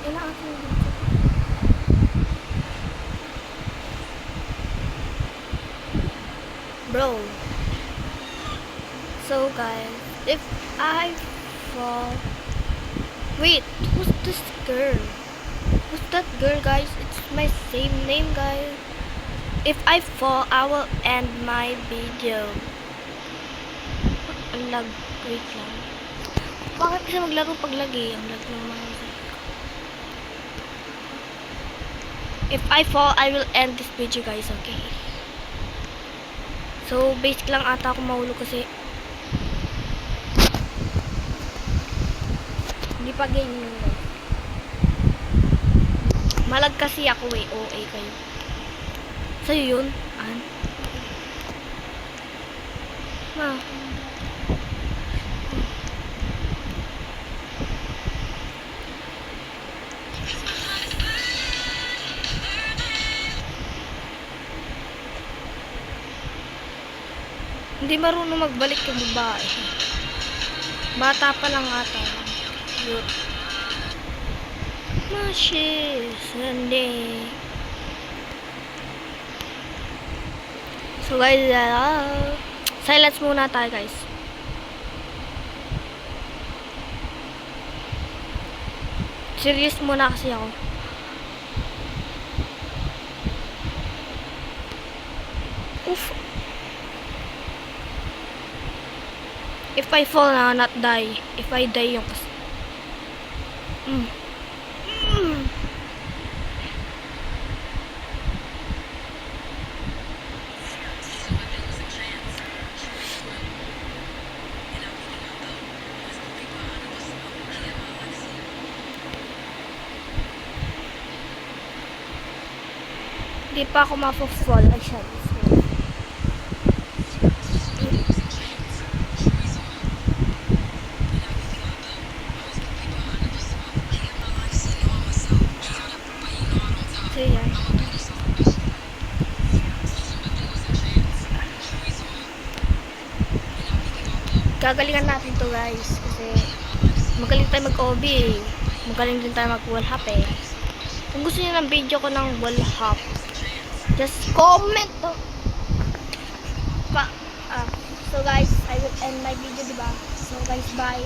Yan ang aking video. Bro. So guys, if I fall... Wait, who's this girl? Who's that girl, guys? It's my same name, guys. If I fall, I will end my video. Ang lag. Wait lang. Bakit kasi maglaro pag lagi? Ang lag ng mga... If I fall, I will end this video, guys, okay? So, basic lang ata ako mahulog kasi hindi pa game yun, guys. Malag kasi ako eh. OA kayo. Sa'yo yun? An? Ma. Hindi marunong magbalik yung babae. Bata pa lang ata. Cute. Mashi Sunday. So guys, silence muna tayo, guys. Serious muna kasi ako. Oof. If I fall na, not die. If I die yung kasi. Hindi pa ako mapafall. Ay, siya. So, yan. Gagalingan natin to, guys. Kasi magaling tayo mag-OB eh. Magaling din tayo mag-wallhop eh. Kung gusto niyo ng video ko ng wallhop, just comment. So guys, I will end my video, diba? So guys, bye.